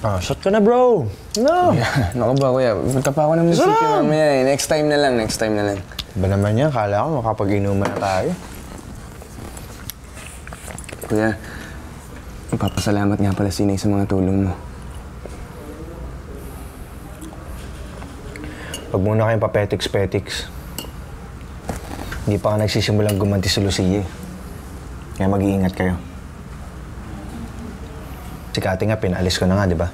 Ah, shot ka na, bro. No. Naku ba, kuya? Punta pa ako ng munisipyo mamaya eh. Next time na lang. Ba naman yan? Kala ko makapag-inuman na tayo. Kuya, magpapasalamat nga pala si Inay sa mga tulong mo. Huwag muna kayong papetiks-petiks. Hindi pa ka nagsisimulang gumanti si Lucia. Kaya mag-iingat kayo. Si Cathy nga, pinaalis ko na nga, di ba?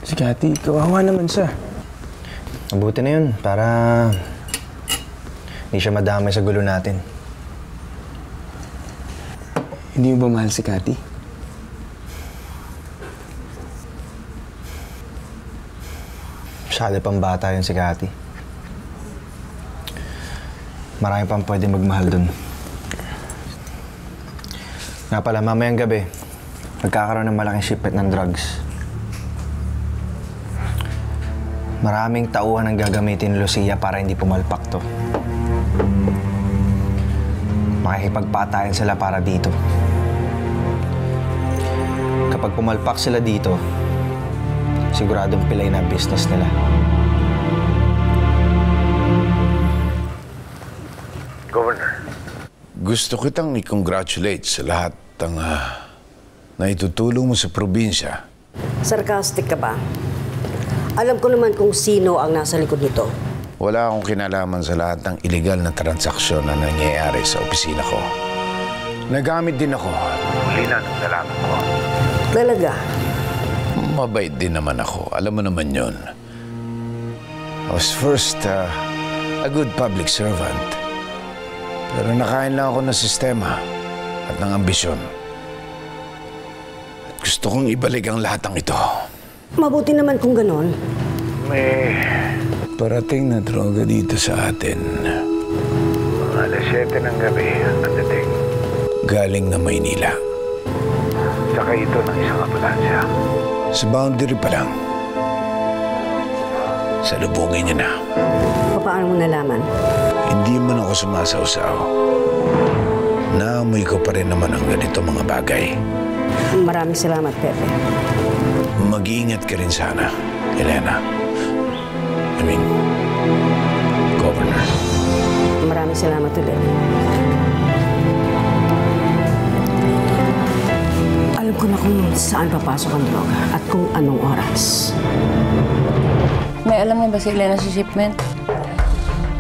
Si Cathy, kawawa naman siya. Mabuti na yun, para hindi siya madamay sa gulo natin. Hindi mo ba mahal si Cathy? Masyado pang bata yun si Cathy. Marami pang pwede magmahal dun. Nga pala, mamayang gabi, magkakaroon ng malaking shipment ng drugs. Maraming tauhan ang gagamitin ni Lucia para hindi pumalpak to. Makikipagpatayan sila para dito. Kapag pumalpak sila dito, siguradong pilay na business nila. Governor, gusto kitang i-congratulate sa lahat ng na itutulong mo sa probinsya. Sarcastic ka ba? Alam ko naman kung sino ang nasa likod nito. Wala akong kinalaman sa lahat ng illegal na transaksyon na nangyayari sa opisina ko. Nagamit din ako at huli na nung nalaman ko. Talaga? Mabait din naman ako. Alam mo naman yun. I was first a good public servant. Pero nakain lang ako ng sistema at ng ambisyon. At gusto kong ibalik ang lahat ng ito. Mabuti naman kung ganon. May parating na droga dito sa atin. Mga alas 7 ng gabi ang dating. Galing na Maynila. Sakay ito ng isang ambulansya. Sa boundary pa lang. Salubungin niya na. Paano mo nalaman? Hindi man ako sumasawsaw. Naamoy ko pa rin naman ang ganito mga bagay. Maraming salamat, Pepe. Mag-iingat ka rin sana, Elena. Governor. Maraming salamat ulit. Alam ko na kung saan papasok ang droga at kung anong oras. May alam na ba si Elena sa shipment?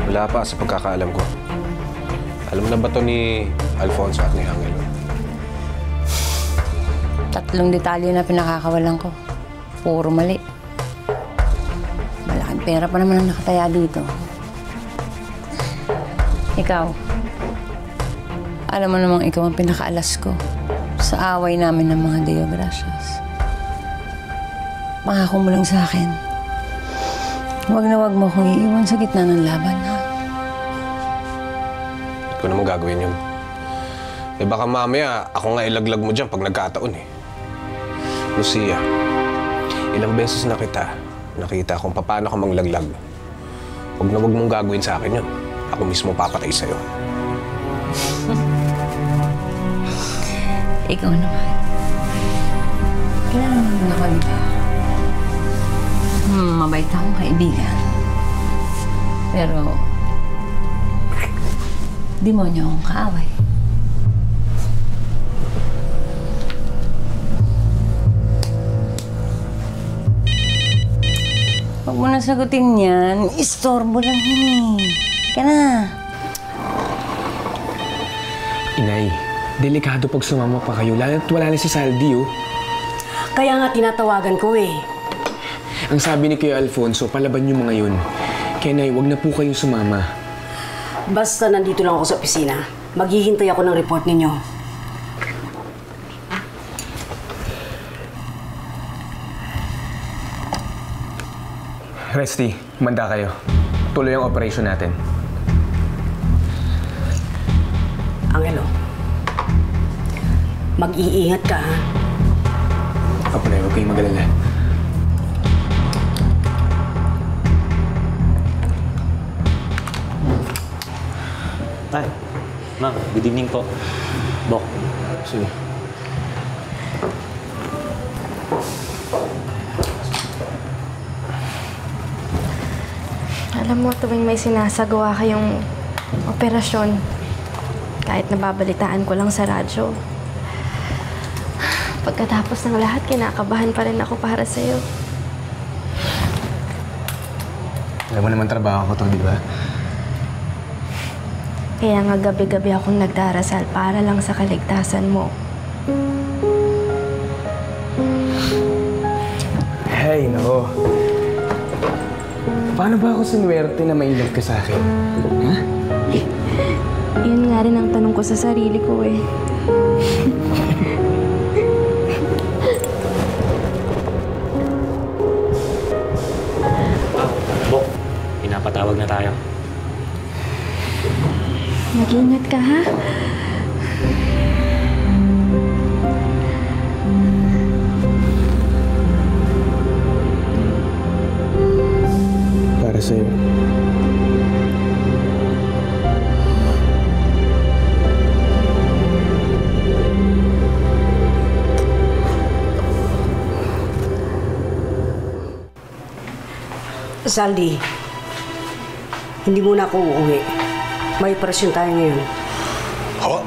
Wala pa sa pagkakaalam ko. Alam na ba to ni Alfonso at ni Angelo? 3 detalye na pinakakawalan ko. Puro mali. Malaking pera pa naman ang nakataya dito. Ikaw, alam mo namang ikaw ang pinakaalas ko sa away namin ng mga Deo Gracias. Pangako mo lang sa akin. Huwag na huwag mo akong iiwan sa gitna ng laban, ha? Hindi ko naman gagawin yun. Eh baka mamaya ako nga ilaglag mo dyan pag nagkataon eh. Lucia, ilang beses na nakita kung paano ka manglaglag. Huwag na huwag mong gagawin sa akin yun. Ako mismo papatay sa'yo. Ikaw naman. Kailangan naman ako, di ba? Mabait akong kaibigan. Pero, demonyo akong kaaway. Huwag mo na sagutin yan. Istorbo lang yun eh. Ka na. Inay, delikado pag sumama pa kayo. Lalo't wala na si Saldi, oh. Kaya nga tinatawagan ko eh. Ang sabi ni Kuya Alfonso, palaban niyo mga yun. Kaya Nay, huwag na po kayong sumama. Basta nandito lang ako sa opisina. Maghihintay ako ng report ninyo. Resty, manda kayo. Tuloy ang operation natin. Angelo, mag-iingat ka, ha? Apo na, huwag kayong mag-alala. Ay, ma'am, good evening po. Bok. Sige. Alam mo, tuwing may sinasagawa kayong operasyon, kahit nababalitaan ko lang sa radyo, pagkatapos ng lahat, kinakabahan pa rin ako para sa'yo. Alam mo naman trabaho ko to, di ba? Kaya nga gabi-gabi akong nagdarasal para lang sa kaligtasan mo. Hey, nako. Paano ba ako sinuwerte na may love ka sa akin? Ha? Yun nga rin ang tanong ko sa sarili ko eh. Bok, pinapatawag na tayo. Mag-ingat ka, ha? Para sa'yo. Saldi, hindi muna ako uuwi. May operasyon tayo ngayon. Ho?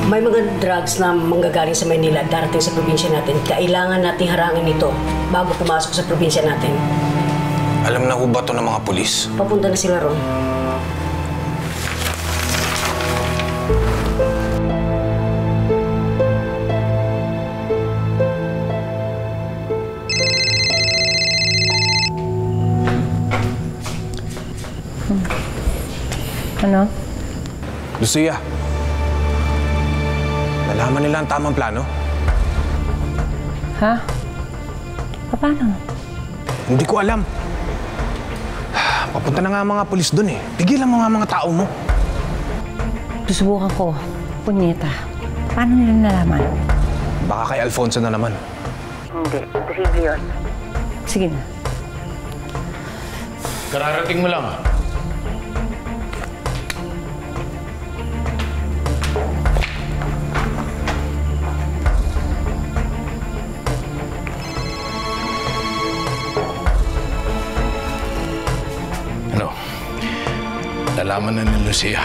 May mga drugs na manggagaling sa Maynila darating sa probinsya natin. Kailangan nating harangin ito bago pumasok sa probinsya natin. Alam na ho ba ito ng mga pulis? Papunta na sila ron. Ano? Lucia, nalaman nila ang tamang plano? Ha? Paano? Hindi ko alam. Papunta na nga mga pulis doon eh. Pigilan mo nga mga tao mo. Susubukan ko. Punyeta. Paano nila nalaman? Baka kay Alfonso na naman. Hindi. Posible yun. Sige na. Kararating mo lang. Nalaman na ni Lucia.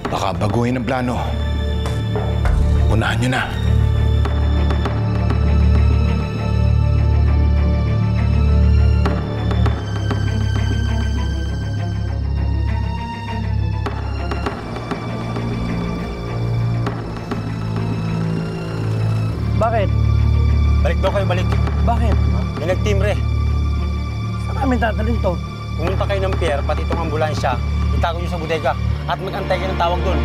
Baka baguhin ang plano. Unahan niyo na. Bakit? Balik daw kayo, balik. Bakit? May nagtimre. Saan namin dadalhin to? Pumunta kayo ng pier, pati itong ambulansya. Itago nyo sa bodega at mag-antay kayo ng tawag doon.